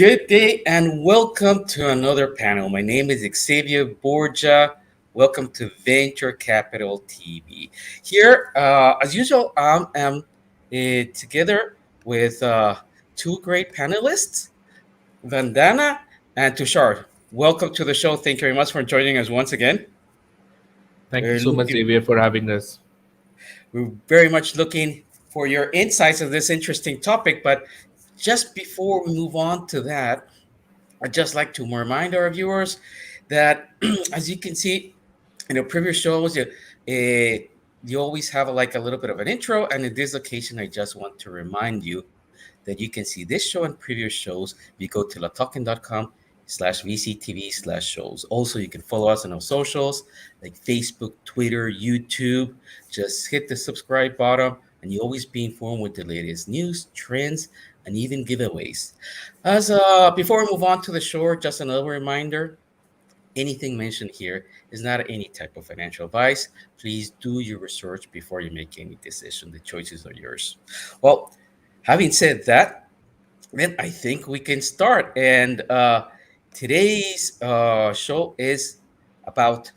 Good day and welcome to another panel. My name is Xavier Borgia. Welcome to Venture Capital TV. Here, as usual, I'm together with two great panelists, Vandana and Tushar. Welcome to the show. Thank you very much for joining us once again. Thank you We're so much, looking, Xavier, for having us. we're very much looking for your insights of this interesting topic. But just before we move on to that, I'd just like to remind our viewers that, as you can see in the previous shows, you always have like a little bit of an intro. And in this occasion, I just want to remind you that you can see this show and previous shows. You go to latalking.com/VCTV/shows. Also, you can follow us on our socials like Facebook, Twitter, YouTube. Just hit the subscribe button, and you always be informed with the latest news, trends, and even giveaways. As before we move on to the show, just another reminder: anything mentioned here is not any type of financial advice. Please do your research before you make any decision. The choices are yours. Well, having said that, then I think we can start. And today's show is about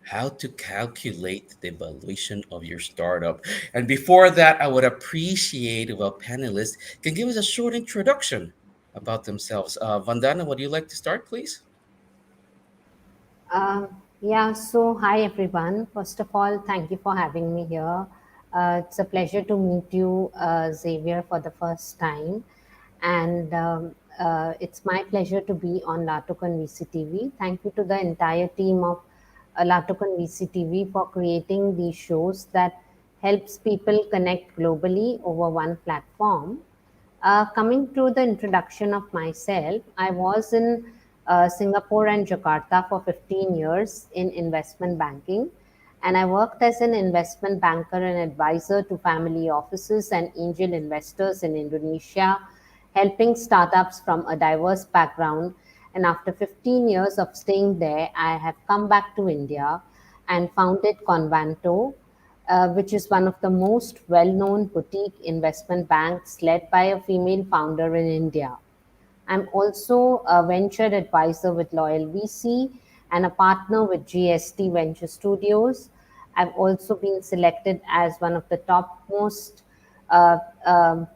how to calculate the valuation of your startup. And before that, I would appreciate if our panelists can give us a short introduction about themselves. Vandana, would you like to start, please? So hi everyone. First of all, thank you for having me here. It's a pleasure to meet you, Xavier, for the first time. And it's my pleasure to be on Latukan VCTV. Thank you to the entire team of Latukan VCTV for creating these shows that helps people connect globally over one platform. Coming to the introduction of myself, I was in Singapore and Jakarta for 15 years in investment banking. And I worked as an investment banker and advisor to family offices and angel investors in Indonesia, helping startups from a diverse background. And after 15 years of staying there, I have come back to India and founded Convanto, which is one of the most well-known boutique investment banks led by a female founder in India. I'm also a venture advisor with Loyal VC and a partner with GST Venture Studios. I've also been selected as one of the top most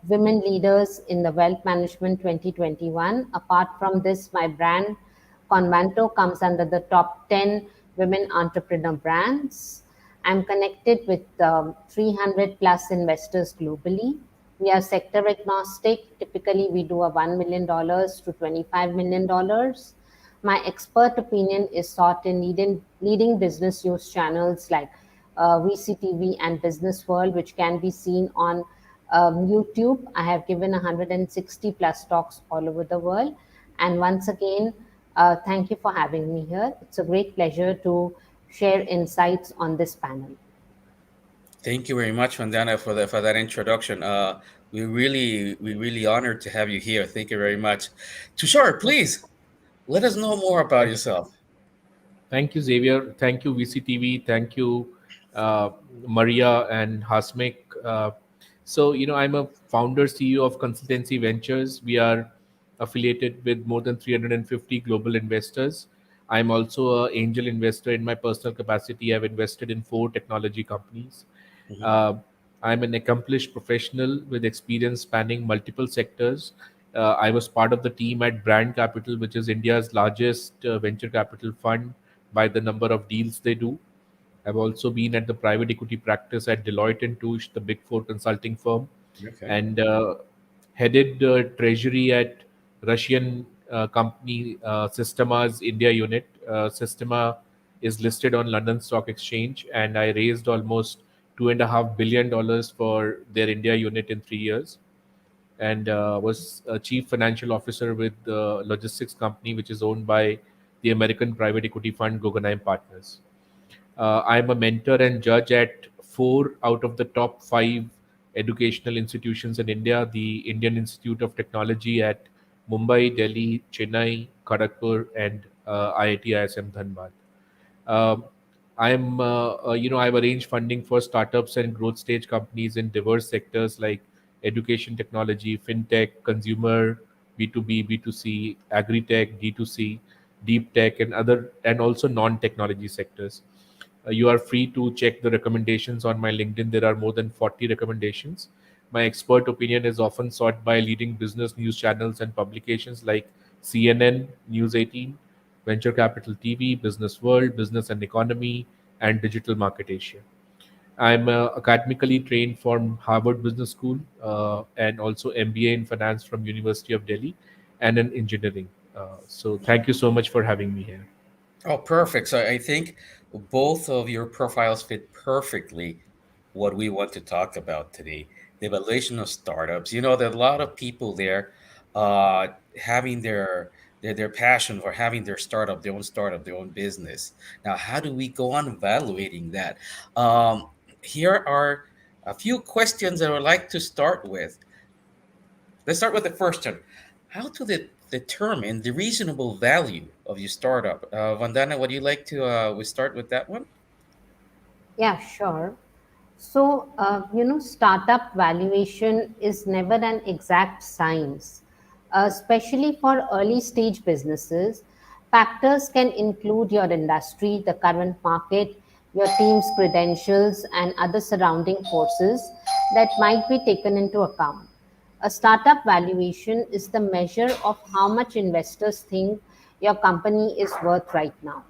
women leaders in the Wealth Management 2021. Apart from this, my brand Convanto comes under the top 10 women entrepreneur brands. I'm connected with 300 plus investors globally. We are sector agnostic. Typically, we do a $1 million to $25 million. My expert opinion is sought in leading business news channels like VCTV and Business World, which can be seen on YouTube. I have given 160 plus talks all over the world. And once again, thank you for having me here. It's a great pleasure to share insights on this panel. Thank you very much, Vandana, for that introduction. We really honored to have you here. Thank you very much. Tushar, please let us know more about yourself. Thank you, Xavier. Thank you, VCTV. Thank you, uh, Maria and Hasmik. I'm a founder CEO of Consultancy Ventures. We are affiliated with more than 350 global investors. I'm also an angel investor in my personal capacity. I've invested in 4 technology companies. Mhm. Uh, I'm an accomplished professional with experience spanning multiple sectors. I was part of the team at Brand Capital, which is India's largest venture capital fund by the number of deals they do. I've also been at the private equity practice at Deloitte and Touche, the Big Four consulting firm, Okay. and headed treasury at Russian company Sistema's India unit. Sistema is listed on London Stock Exchange, and I raised almost $2.5 billion for their India unit in 3 years, and was a chief financial officer with the logistics company, which is owned by the American private equity fund Guggenheim Partners. I'm a mentor and judge at 4 out of the top 5 educational institutions in India: the Indian Institute of Technology at Mumbai, Delhi, Chennai, Kharagpur, and IIT ISM Dhanbad. Um, I've arranged funding for startups and growth stage companies in diverse sectors like education technology, fintech, consumer B2B, B2C, agri-tech, D2C, deep tech, and other, and also non-technology sectors. You are free to check the recommendations on my LinkedIn. There are more than 40 recommendations. My expert opinion is often sought by leading business news channels and publications like CNN, News 18, Venture Capital TV, Business World, Business and Economy, and Digital Market Asia. I'm academically trained from Harvard Business School and also MBA in finance from University of Delhi and in engineering. So thank you so much for having me here. Oh, perfect. So I think both of your profiles fit perfectly what we want to talk about today, the evaluation of startups. There are a lot of people there uh, having their passion for having their own startup, their own business. Now, how do we go on evaluating that? Here are a few questions that I would like to start with. Let's start with the first one. How to determine the reasonable value of your startup? Vandana, would you like to we start with that one? Yeah, sure. So, startup valuation is never an exact science, especially for early stage businesses. Factors can include your industry, the current market, your team's credentials, and other surrounding forces that might be taken into account. A startup valuation is the measure of how much investors think your company is worth right now.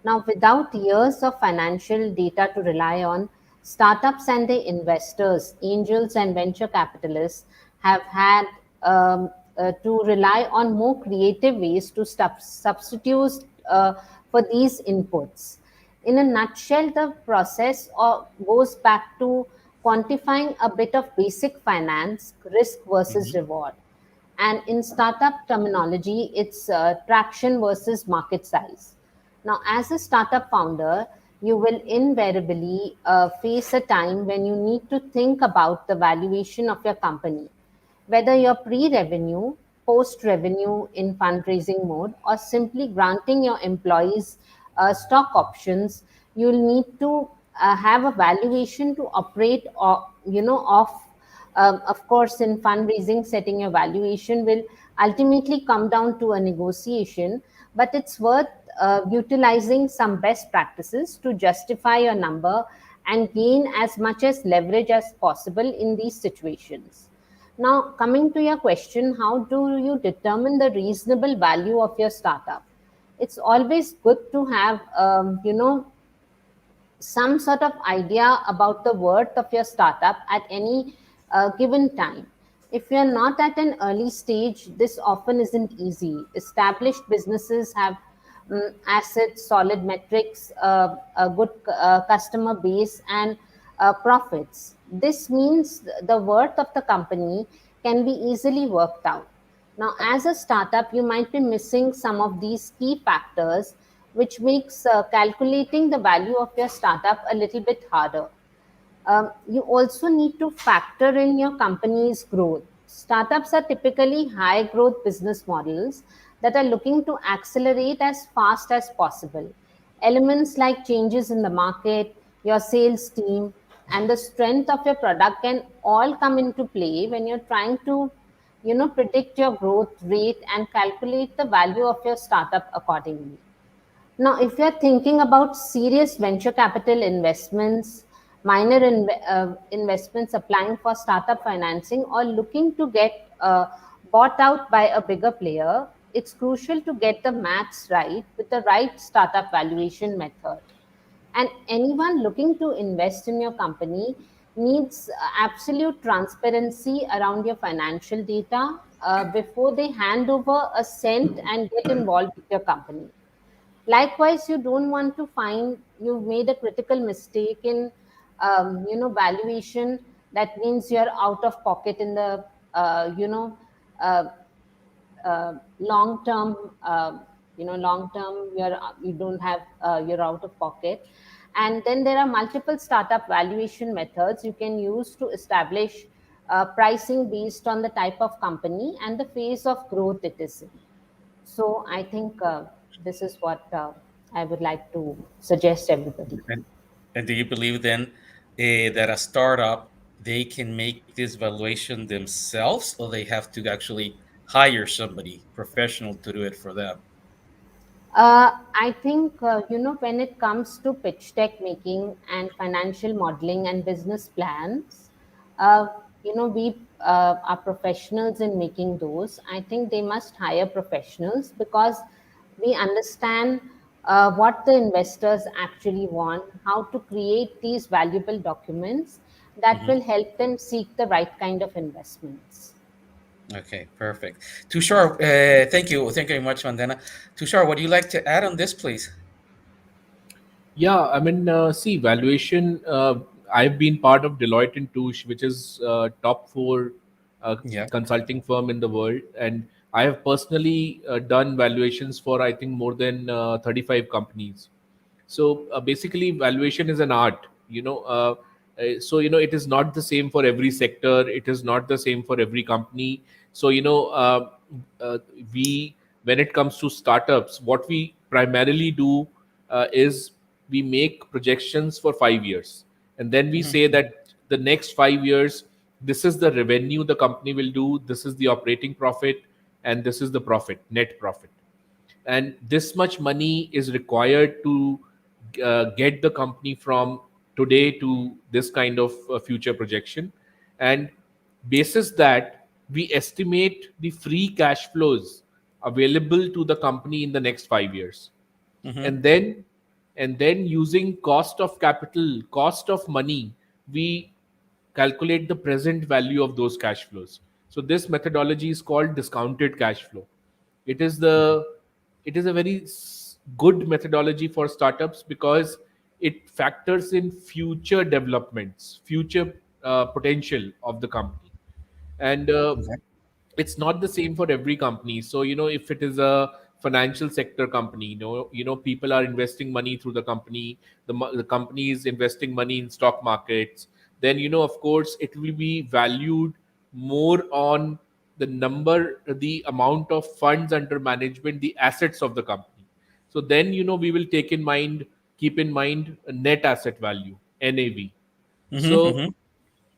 Now, without years of financial data to rely on, startups and their investors, angels and venture capitalists, have had to rely on more creative ways to substitute for these inputs. In a nutshell, the process goes back to quantifying a bit of basic finance, risk versus Mhm. reward. And in startup terminology, it's traction versus market size. Now, as a startup founder, you will invariably face a time when you need to think about the valuation of your company, whether you're pre-revenue, post-revenue in fundraising mode, or simply granting your employees stock options. You'll need to have a valuation to operate, or off. Of course, in fundraising, setting your valuation will ultimately come down to a negotiation, but it's worth utilizing some best practices to justify your number and gain as much as leverage as possible in these situations. Now, coming to your question, how do you determine the reasonable value of your startup? It's always good to have, some sort of idea about the worth of your startup at any given time. If you're not at an early stage, this often isn't easy. Established businesses have assets, solid metrics, a good customer base, and profits. This means the worth of the company can be easily worked out. Now, as a startup, you might be missing some of these key factors, which makes calculating the value of your startup a little bit harder. You also need to factor in your company's growth. Startups are typically high growth business models that are looking to accelerate as fast as possible. Elements like changes in the market, your sales team, and the strength of your product can all come into play when you're trying to predict your growth rate and calculate the value of your startup accordingly. Now, if you're thinking about serious venture capital investments, minor investments applying for startup financing, or looking to get bought out by a bigger player, it's crucial to get the maths right with the right startup valuation method. And anyone looking to invest in your company needs absolute transparency around your financial data before they hand over a cent and get involved with your company. Likewise, you don't want to find you've made a critical mistake in, valuation. That means you're out of pocket in the, uh, long term. Long term, you don't have you're out of pocket. And then there are multiple startup valuation methods you can use to establish pricing based on the type of company and the phase of growth it is in. So I think this is what I would like to suggest everybody. And, and do you believe then that a startup they can make this valuation themselves, or they have to actually hire somebody professional to do it for them? I think, when it comes to pitch deck making and financial modeling and business plans, uh, we are professionals in making those. I think they must hire professionals because we understand what the investors actually want, how to create these valuable documents that Hmm. will help them seek the right kind of investments. Okay, perfect. Tushar, thank you very much, Mandana. Tushar, what do you like to add on this, please? Yeah, I mean, see, valuation. I've been part of Deloitte and Touche, which is top four Yeah. consulting firm in the world, and I have personally done valuations for I think more than 35 companies. So basically, valuation is an art. So it is not the same for every sector. It is not the same for every company. So uh, we when it comes to startups, what we primarily do is we make projections for 5 years, and then we say Hmm. that the next 5 years, this is the revenue the company will do, this is the operating profit, and this is the profit, net profit, and this much money is required to get the company from today to this kind of future projection, and basis that we estimate the free cash flows available to the company in the next 5 years, Hmm. and then using cost of capital, cost of money, we calculate the present value of those cash flows. So this methodology is called discounted cash flow. It is the it is a very good methodology for startups because it factors in future developments, future potential of the company, and Okay. it's not the same for every company. So if it is a financial sector company, people are investing money through the company, the company is investing money in stock markets, then of course it will be valued more on the amount of funds under management, the assets of the company. So then we will keep in mind a net asset value, NAV. Hmm. So Hmm.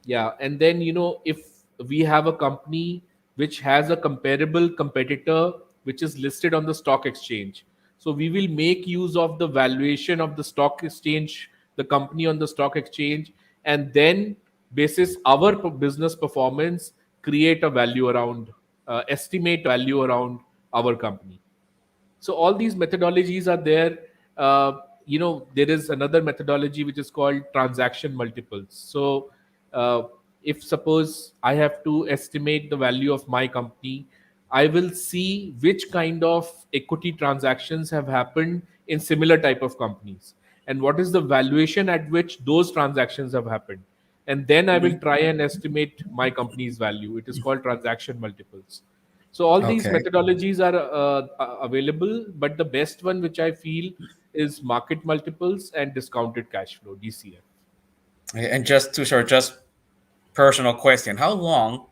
yeah, and then if we have a company which has a comparable competitor which is listed on the stock exchange, so we will make use of the valuation of the stock exchange, the company on the stock exchange, and then basis our business performance, create a value around, estimate value around our company. So all these methodologies are there. There is another methodology which is called transaction multiples. So uh, if suppose I have to estimate the value of my company, I will see which kind of equity transactions have happened in similar type of companies, and what is the valuation at which those transactions have happened, and then I will Hmm. try and estimate my company's value. It is called transaction multiples. So all these Okay. methodologies are available, but the best one which I feel is market multiples and discounted cash flow, DCF. And just to short, just personal question: how long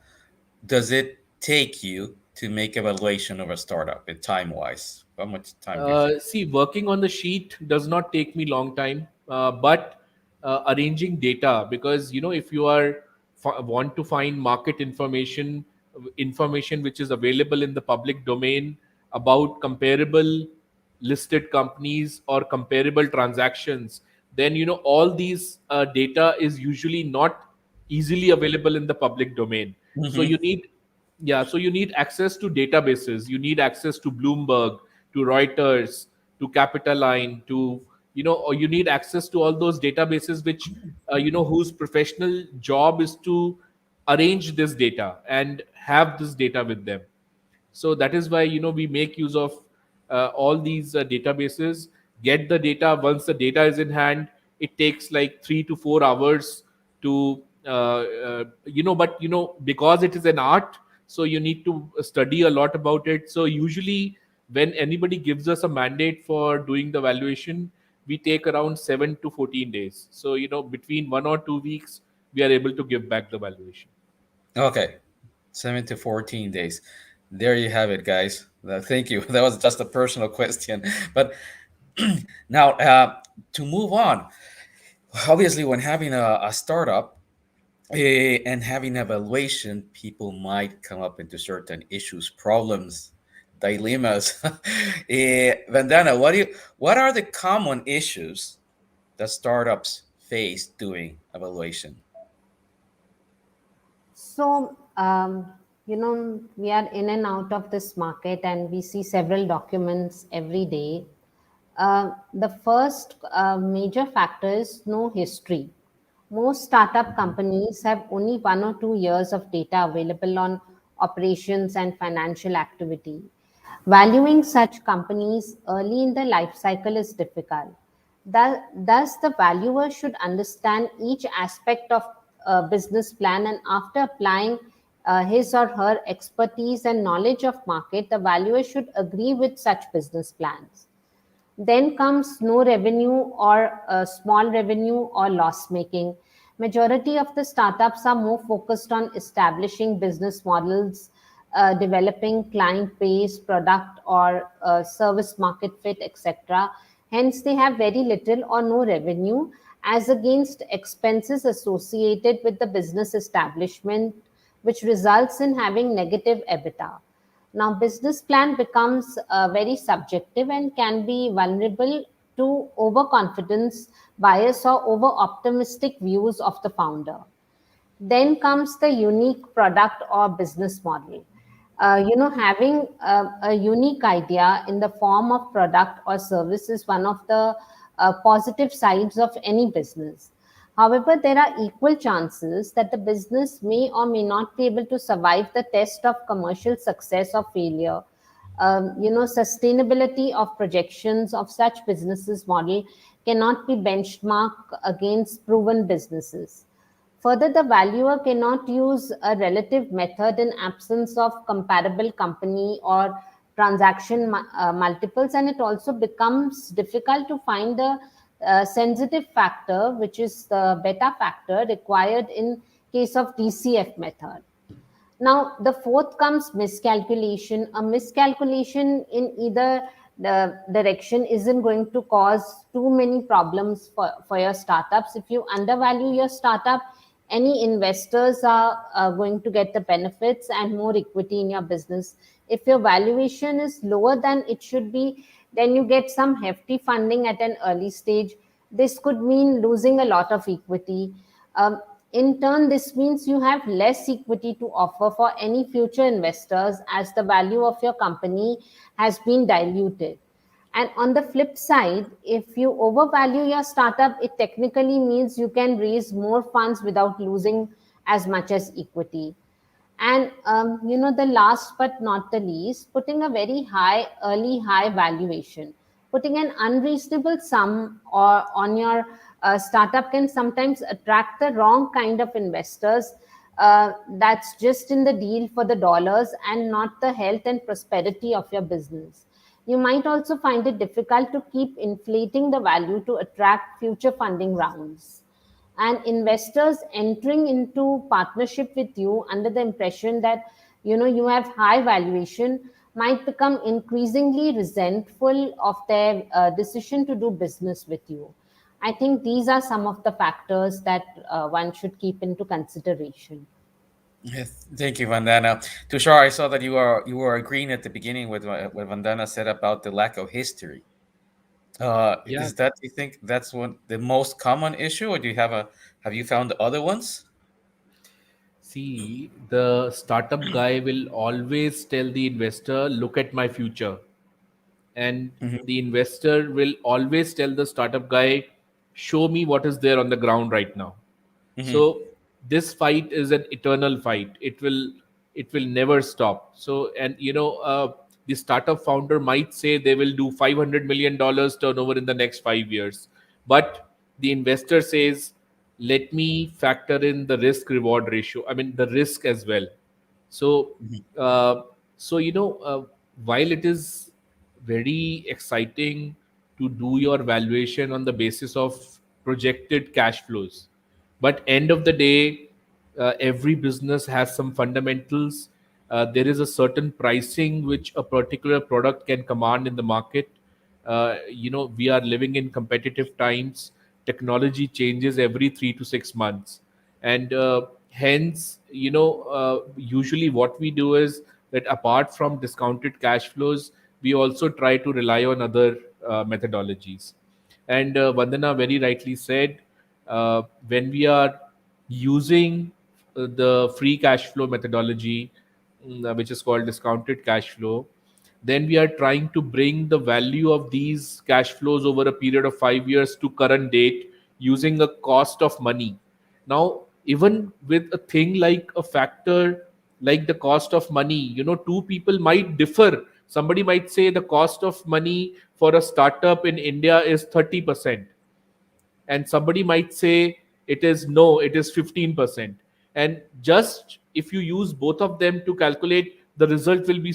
does it take you to make evaluation of a startup in time wise? How much time do you think? See, working on the sheet does not take me long time, but arranging data, because if you want to find market information, information which is available in the public domain about comparable listed companies or comparable transactions, then all these data is usually not easily available in the public domain. So Hmm. you need access to databases, you need access to Bloomberg, to Reuters, to Capitaline, or you need access to all those databases which whose professional job is to arrange this data and have this data with them. So that is why we make use of all these databases, get the data. Once the data is in hand, it takes like 3 to 4 hours to but because it is an art, so you need to study a lot about it. So usually when anybody gives us a mandate for doing the valuation, we take around 7 to 14 days. So between 1 or 2 weeks we are able to give back the valuation. Okay, 7 to 14 days. There you have it, guys. Thank you. That was just a personal question, but now to move on. Obviously, when having a startup, And having evaluation, people might come up into certain issues, problems, dilemmas. Vandana, what are the common issues that startups face doing evaluation? So, we are in and out of this market and we see several documents every day. The first major factor is no history. Most startup companies have only 1 or 2 years of data available on operations and financial activity. Valuing such companies early in the life cycle is difficult. Thus, the valuer should understand each aspect of a business plan, and after applying his or her expertise and knowledge of market, the valuer should agree with such business plans. Then comes no revenue or small revenue or loss making. Majority of the startups are more focused on establishing business models, developing client base, product or service market fit, etc. Hence, they have very little or no revenue as against expenses associated with the business establishment, which results in having negative EBITDA. Now, business plan becomes very subjective and can be vulnerable to overconfidence, bias, or over optimistic views of the founder. Then comes the unique product or business model. Having a unique idea in the form of product or service is one of the positive sides of any business. However, there are equal chances that the business may or may not be able to survive the test of commercial success or failure. Sustainability of projections of such businesses model cannot be benchmarked against proven businesses. Further, the valuer cannot use a relative method in absence of comparable company or transaction multiples, and it also becomes difficult to find the sensitive factor, which is the beta factor required in case of DCF method. Now, the fourth comes miscalculation. A miscalculation in either the direction isn't going to cause too many problems for your startups. If you undervalue your startup, any investors are going to get the benefits and more equity in your business. If your valuation is lower than it should be, then you get some hefty funding at an early stage. This could mean losing a lot of equity. In turn, this means you have less equity to offer for any future investors as the value of your company has been diluted. And on the flip side, if you overvalue your startup, it technically means you can raise more funds without losing as much as equity. And the last but not the least, putting a very high valuation, putting an unreasonable sum or on your startup can sometimes attract the wrong kind of investors. That's just in the deal for the dollars and not the health and prosperity of your business. You might also find it difficult to keep inflating the value to attract future funding rounds, and investors entering into partnership with you under the impression that you have high valuation might become increasingly resentful of their decision to do business with you. I think these are some of the factors that one should keep into consideration. Yes, thank you, Vandana. Tushar, I saw that you were agreeing at the beginning with what Vandana said about the lack of history. Yeah. Is that, you think that's one the most common issue, or have you found other ones? See, the startup guy will always tell the investor, look at my future. And Hmm. the investor will always tell the startup guy, show me what is there on the ground right now. Hmm. So this fight is an eternal fight. It will never stop. So, and the startup founder might say they will do $500 million turnover in the next 5 years, but the investor says, let me factor in the risk reward ratio, I mean the risk as well. So Hmm. uh, while it is very exciting to do your valuation on the basis of projected cash flows, but end of the day, every business has some fundamentals. There is a certain pricing which a particular product can command in the market. We are living in competitive times. Technology changes every 3 to 6 months, and Hence, usually what we do is that apart from discounted cash flows, we also try to rely on other methodologies. And Vandana very rightly said, when we are using the free cash flow methodology, which is called discounted cash flow, then we are trying to bring the value of these cash flows over a period of 5 years to current date using a cost of money. Now, even with a thing like a factor like the cost of money, two people might differ. Somebody might say the cost of money for a startup in India is 30%, and somebody might say it is 15%. And just if you use both of them to calculate, the result will be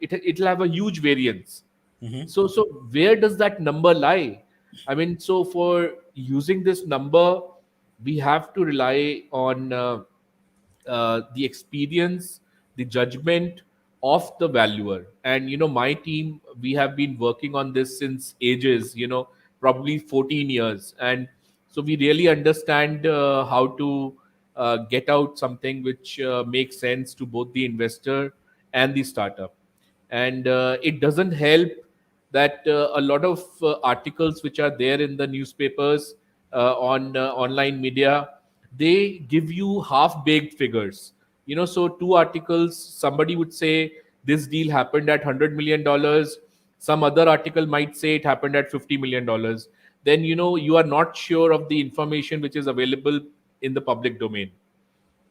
it'll have a huge variance. Hmm. So where does that number lie? I mean, so for using this number, we have to rely on the experience, the judgment of the valuer. And my team, we have been working on this since ages. Probably 14 years, and so we really understand how to get out something which makes sense to both the investor and the startup. And it doesn't help that a lot of articles which are there in the newspapers, on online media, they give you half baked figures. So two articles, somebody would say this deal happened at $100 million, some other article might say it happened at $50 million. Then you are not sure of the information which is available in the public domain.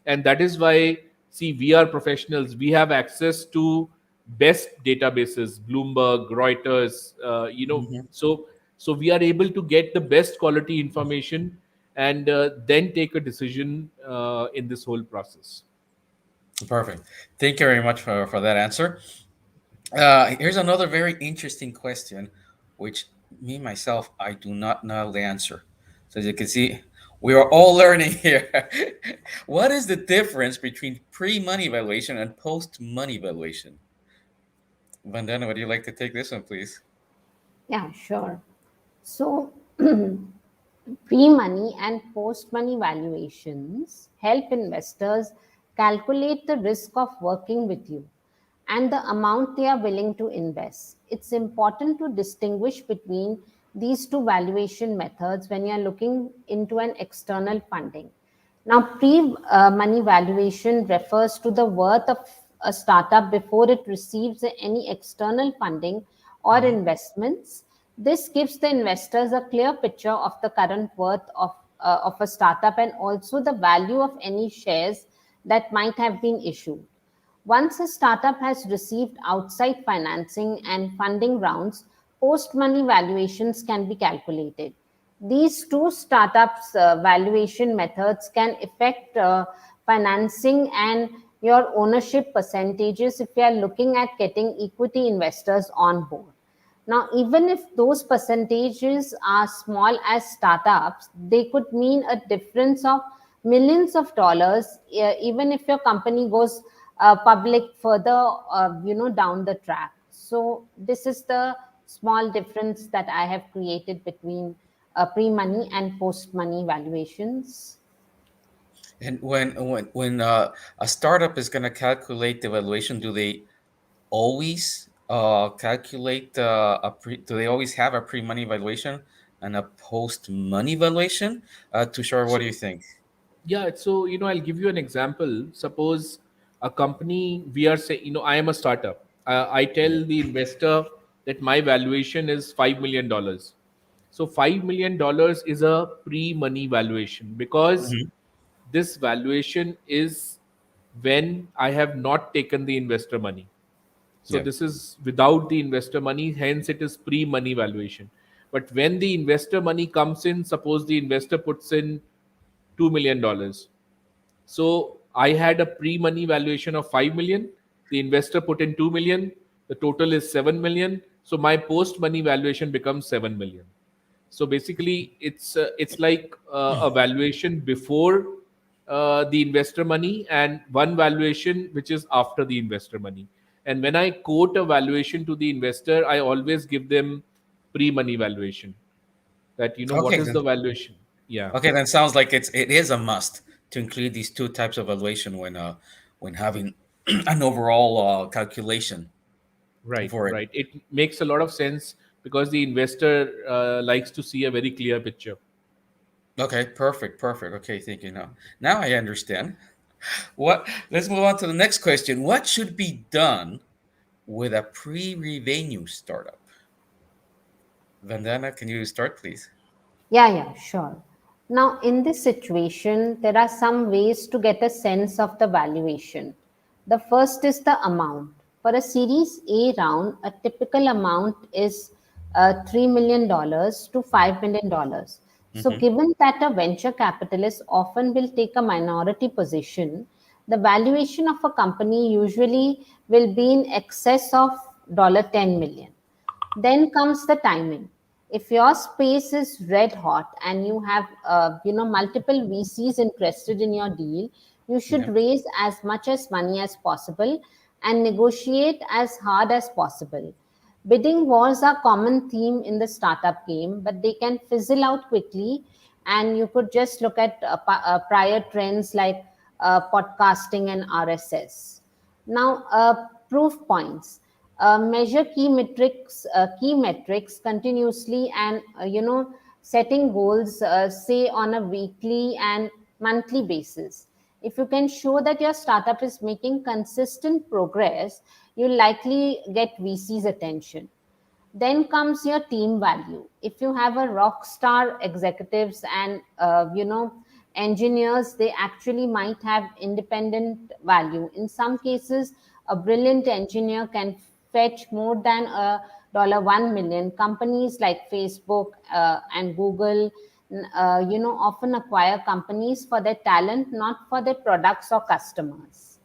And that is why, see, we are professionals, we have access to best databases, Bloomberg, Reuters, Hmm. so we are able to get the best quality information, and then take a decision in this whole process. Perfect. Thank you very much for that answer. Here's another very interesting question, which me myself I do not know the answer. So as you can see, we are all learning here. What is the difference between pre-money valuation and post-money valuation? Vandana, would you like to take this one, please? Yeah, sure. So, pre-money and post-money valuations help investors calculate the risk of working with you and the amount they are willing to invest. It's important to distinguish between these two valuation methods when you're looking into an external funding. Now, pre-money valuation refers to the worth of a startup before it receives any external funding or Hmm. investments. This gives the investors a clear picture of the current worth of a startup and also the value of any shares that might have been issued. Once a startup has received outside financing and funding rounds, post money valuations can be calculated. These two startups' valuation methods can affect financing and your ownership percentages if you are looking at getting equity investors on board. Now, even if those percentages are small as startups, they could mean a difference of millions of dollars, even if your company goes public further, down the track. So, this is the small difference that I have created between pre-money and post-money valuations. And when a startup is going to calculate the valuation, do they always calculate do they always have a pre-money valuation and a post-money valuation? Tushar, what do So you think? yeah, so I'll give you an example. Suppose a company, we are saying, I am a startup. I tell the investor that my valuation is $5 million. So $5 million is a pre-money valuation, because Hmm. this valuation is when I have not taken the investor money. So Yeah. this is without the investor money, hence it is pre-money valuation. But when the investor money comes in, suppose the investor puts in $2 million. So I had a pre-money valuation of 5 million. The investor put in 2 million. The total is 7 million. So my post-money valuation becomes 7 million. So basically, it's like a valuation before the investor money, and one valuation which is after the investor money. And when I quote a valuation to the investor, I always give them pre-money valuation. That Okay, what is then. the valuation? Yeah. Okay, then sounds like it is a must to include these two types of valuation when having an overall calculation Right, for it. right. It makes a lot of sense because the investor likes to see a very clear picture. Okay, perfect, perfect. Okay, thank you. Now I understand. What? Let's move on to the next question. What should be done with a pre-revenue startup? Vandana, can you start, please? Yeah, yeah, sure. Now, in this situation, there are some ways to get a sense of the valuation. The first is the amount. For a Series A round, a typical amount is $3 million to $5 million. So, Mm-hmm. given that a venture capitalist often will take a minority position, the valuation of a company usually will be in excess of $10 million. Then comes the timing. If your space is red hot and you have multiple VCs interested in your deal, you should Yeah. raise as much as money as possible and negotiate as hard as possible. Bidding wars are common theme in the startup game, but they can fizzle out quickly. And you could just look at prior trends like podcasting and RSS. Now, proof points. Measure key metrics continuously, and setting goals, say on a weekly and monthly basis. If you can show that your startup is making consistent progress, you'll likely get VC's attention. Then comes your team value. If you have a rock star executives and engineers, they actually might have independent value. In some cases, a brilliant engineer can fetch more than a $1 million. Companies like Facebook and Google often acquire companies for their talent, not for their products or customers.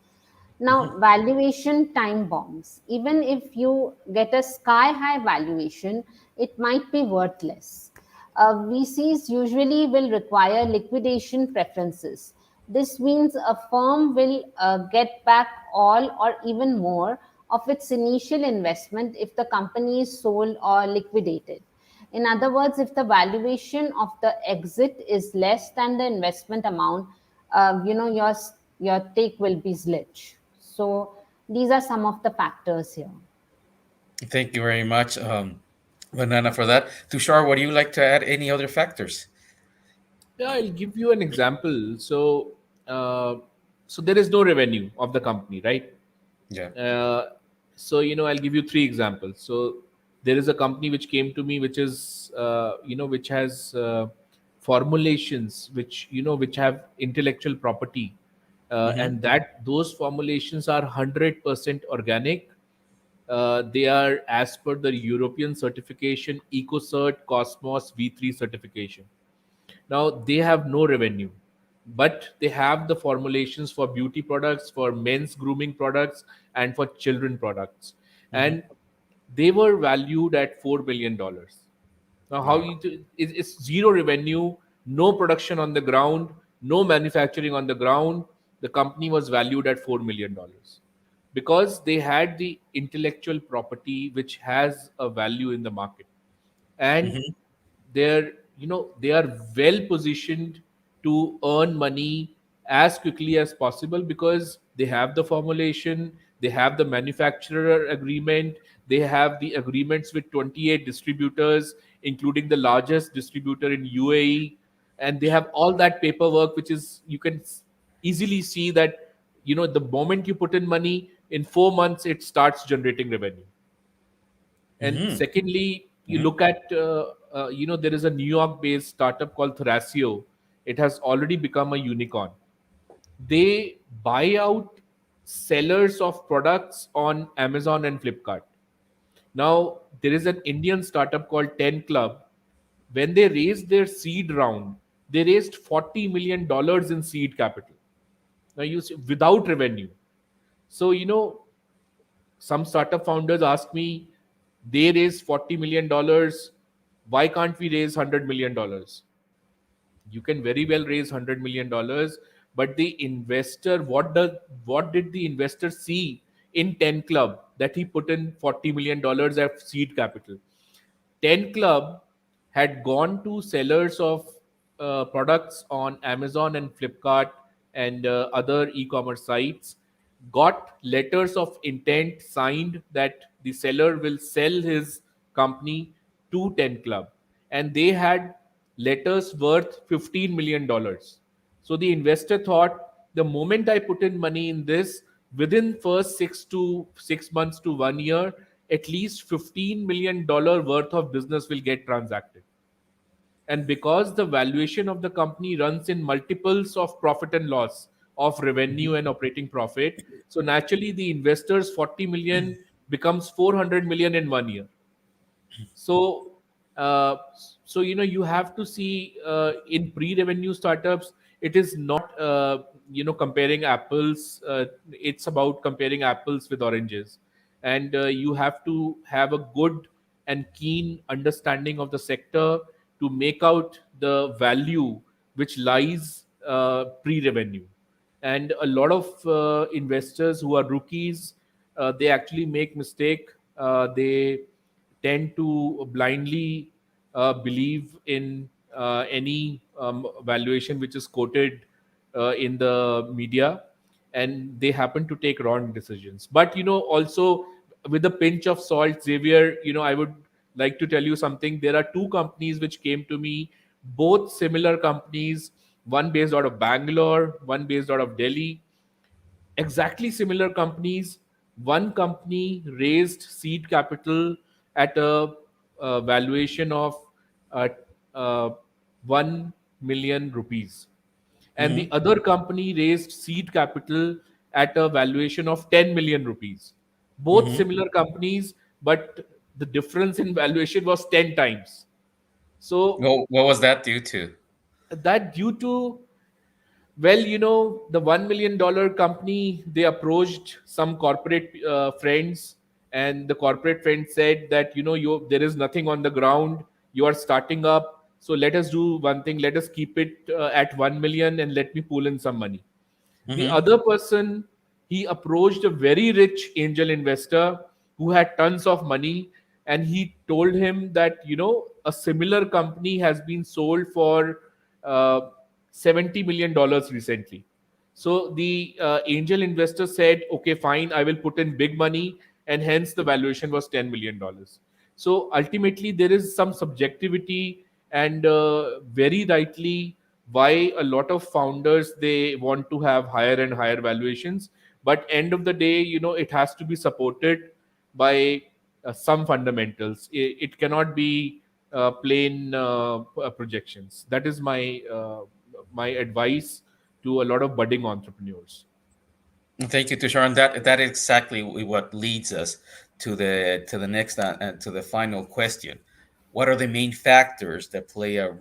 Mm-hmm. Now, valuation time bombs. Even if you get a sky high valuation, it might be worthless. VCs usually will require liquidation preferences. This means a firm will get back all or even more of its initial investment if the company is sold or liquidated. In other words, if the valuation of the exit is less than the investment amount, your take will be zilch. So these are some of the factors here. Thank you very much, Vandana, for that. Tushar, would you like to add any other factors? Yeah, I'll give you an example. Uh, so there is no revenue of the company, right? Yeah. Uh, I'll give you three examples. So there is a company which came to me, which is which has formulations which have intellectual property, Mm-hmm. and that those formulations are 100% organic. They are as per the European certification EcoCert Cosmos V3 certification. Now they have no revenue, but they have the formulations for beauty products, for men's grooming products, and for children products. Mm-hmm. And they were valued at $4 million. Now, how Wow. you do, it's zero revenue, no production on the ground, no manufacturing on the ground. The company was valued at $4 million because they had the intellectual property which has a value in the market, and Mm-hmm. they are well positioned to earn money as quickly as possible because they have the formulation, they have the manufacturer agreement, they have the agreements with 28 distributors, including the largest distributor in UAE, and they have all that paperwork which is you can easily see that the moment you put in money, in 4 months it starts generating revenue. And Mm-hmm. secondly, you Mm-hmm. look at there is a New York based startup called Thrasio. It has already become a unicorn. They buy out sellers of products on Amazon and Flipkart. Now there is an Indian startup called 10 Club. When they raised their seed round, they raised $40 million in seed capital. Now you see, without revenue. So some startup founders ask me, they raised $40 million. Why can't we raise $100 million? You can very well raise $100 million, but the investor, what did the investor see in 10 Club that he put in $40 million of seed capital? 10 Club had gone to sellers of products on Amazon and Flipkart and other e-commerce sites got letters of intent signed that the seller will sell his company to 10 Club, and they had letters worth $15 million. So the investor thought, the moment I put in money in this, within first 6 months to 1 year, at least $15 million worth of business will get transacted. And because the valuation of the company runs in multiples of profit and loss, of revenue and operating profit, so naturally the investors 40 million becomes 400 million in 1 year. So uh, you have to see, in pre-revenue startups, it is not comparing apples, it's about comparing apples with oranges. And you have to have a good and keen understanding of the sector to make out the value which lies pre-revenue. And a lot of investors who are rookies, they actually make mistake. They tend to blindly believe in any valuation which is quoted in the media, and they happen to take wrong decisions. But also, with a pinch of salt, Xavier, I would like to tell you something. There are two companies which came to me, both similar companies, one based out of Bangalore, one based out of Delhi, exactly similar companies. One company raised seed capital at a valuation of uh, uh, 1 million rupees, and the Mm-hmm. other company raised seed capital at a valuation of 10 million rupees. Both Mm-hmm. similar companies, but the difference in valuation was 10 times. So What was that due to? that due to, well, the $1 million company, they approached some corporate friends, and the corporate friend said that, there is nothing on the ground. You are starting up, so let us do one thing. Let us keep it at 1 million, and let me pull in some money. The Mm-hmm. other person, he approached a very rich angel investor who had tons of money, and he told him that, a similar company has been sold for uh, $70 million recently. So the angel investor said, okay, fine, I will put in big money, and hence the valuation was $10 million. So ultimately, there is some subjectivity, and very rightly, why a lot of founders, they want to have higher and higher valuations. But end of the day, it has to be supported by some fundamentals. It cannot be plain projections. That is my advice to a lot of budding entrepreneurs. Thank you, Tushar. And that is exactly what leads us to the next to the final question. What are the main factors that play a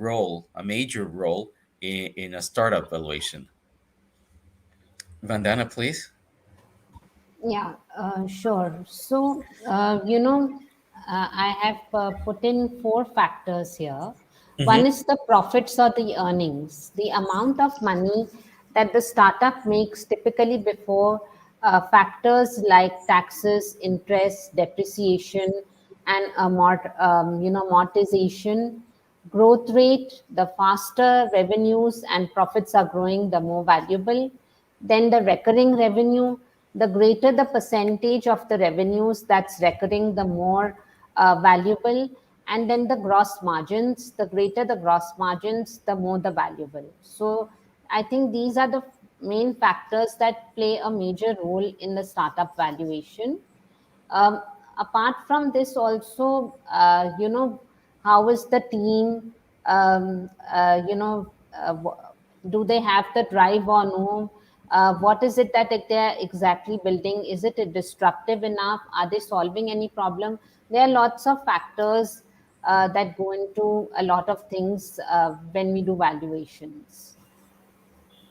major role in a startup valuation? Vandana, please. Yeah, sure. So, I have put in four factors here. One Mm-hmm. is the profits or the earnings, the amount of money that the startup makes typically before factors like taxes, interest, depreciation, and amortization. Growth rate, the faster revenues and profits are growing, the more valuable. Then the recurring revenue, the greater the percentage of the revenues that's recurring, the more valuable. And then the gross margins, the greater the gross margins, the more the valuable. So I think these are the main factors that play a major role in the startup valuation. um, Apart from this also, how is the team, do they have the drive or no? What is it that they're exactly building? Is it disruptive enough? Are they solving any problem? There are lots of factors that go into a lot of things when we do valuations.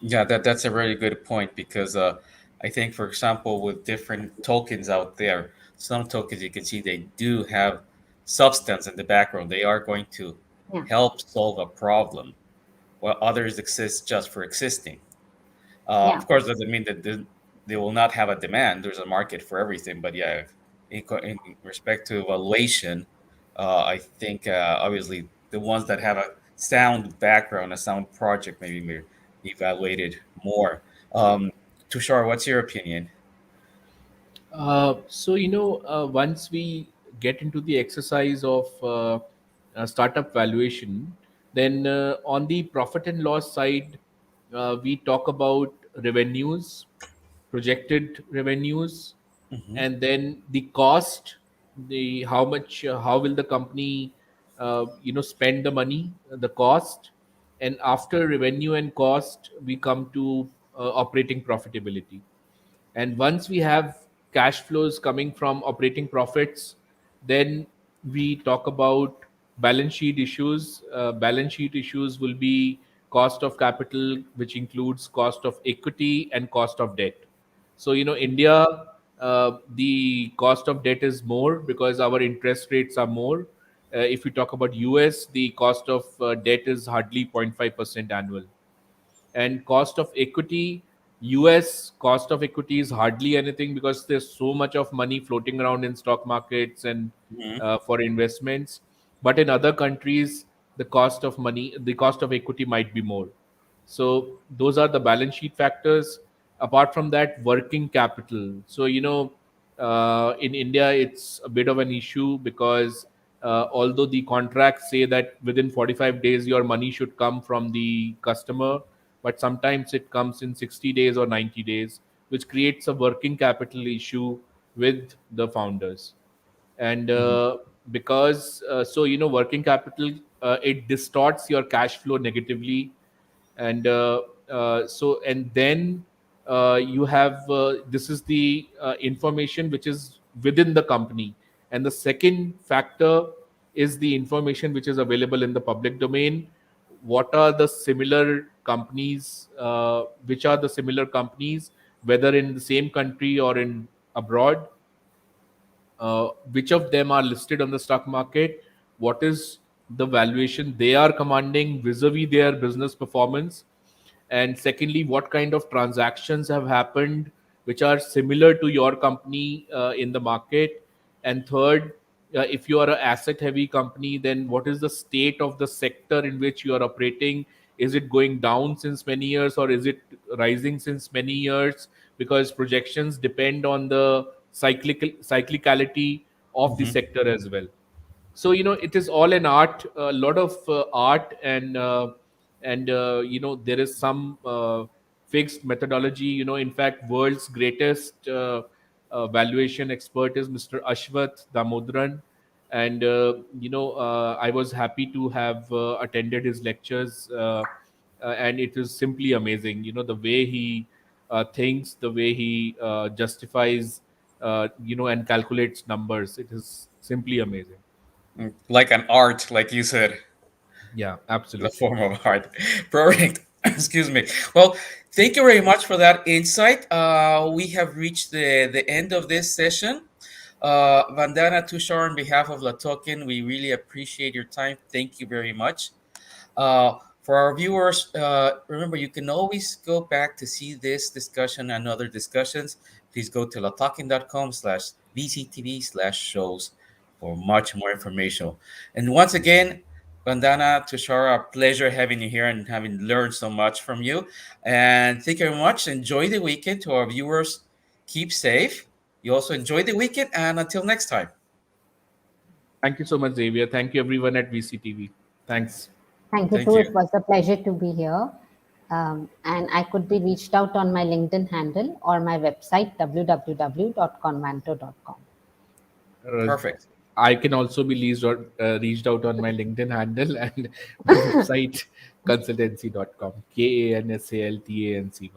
Yeah, that's a very good point because I think, for example, with different tokens out there, some tokens you can see they do have substance in the background. They are going to Yeah, help solve a problem, while others exist just for existing. yeah. Of course, doesn't mean that they will not have a demand. There's a market for everything, but yeah, in respect to valuation, I think obviously the ones that have a sound background, a sound project, maybe may be evaluated more. Um, Tushar, what's your opinion? Once we get into the exercise of startup valuation, then on the profit and loss side, we talk about revenues, projected revenues, Hmm. and then the cost, the how much, how will the company, spend the money, the cost, and after revenue and cost, we come to operating profitability. And once we have cash flows coming from operating profits, then we talk about balance sheet issues. Balance sheet issues will be cost of capital, which includes cost of equity and cost of debt. So, India, the cost of debt is more because our interest rates are more. If we talk about US, the cost of debt is hardly 0.5% annual. And cost of equity, US cost of equity is hardly anything because there's so much of money floating around in stock markets and Hmm. for investments. But in other countries, the cost of equity might be more. So those are the balance sheet factors. Apart from that, working capital. So, in India, it's a bit of an issue because although the contracts say that within 45 days your money should come from the customer, but sometimes it comes in 60 days or 90 days, which creates a working capital issue with the founders. And Hmm. because so working capital, it distorts your cash flow negatively. And and then you have this is the information which is within the company. And the second factor is the information which is available in the public domain. What are the similar companies, which are the similar companies, whether in the same country or in abroad, which of them are listed on the stock market, what is the valuation they are commanding vis-a-vis their business performance, and secondly, what kind of transactions have happened which are similar to your company in the market, and third, if you are an asset heavy company, then what is the state of the sector in which you are operating? Is it going down since many years or is it rising since many years? Because projections depend on the cyclicality of the Hmm. sector as well. So it is all an art, a lot of art, and there is some fixed methodology. In fact, world's greatest valuation expert is Mr. Ashwath Damodran. And I was happy to have attended his lectures, and it is simply amazing, the way he thinks, the way he justifies, and calculates numbers. It is simply amazing. Like an art, like you said. Yeah, The absolutely. form of art. Perfect. Excuse me. Well, thank you very much for that insight. We have reached the end of this session. Vandana Tushar, on behalf of La Token, we really appreciate your time. Thank you very much. For our viewers, remember you can always go back to see this discussion and other discussions. Please go to latalking.com/vctv/shows for much more information. And once again, Vandana, Tushara, a pleasure having you here and having learned so much from you. And thank you very much. Enjoy the weekend. To our viewers, keep safe. You also enjoy the weekend. And until next time, Thank you so much, Xavier. Thank you, everyone at VCTV. Thanks. Thank you thank too. you. It was a pleasure to be here. And I could be reached out on my LinkedIn handle or my website, www.convanto.com. Uh, Perfect. I can also be reached out on my LinkedIn handle and my website, consultancy.com, KANSALTANCY.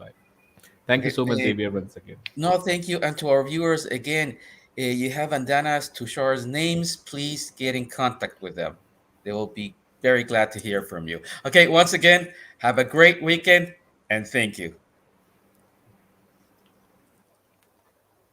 Thank you so much, Eh, Xavier, once again. No, thank you. And to our viewers, again, you have Vandana's, Tushar's names. Please get in contact with them. They will be very glad to hear from you. Okay, once again, have a great weekend and thank you.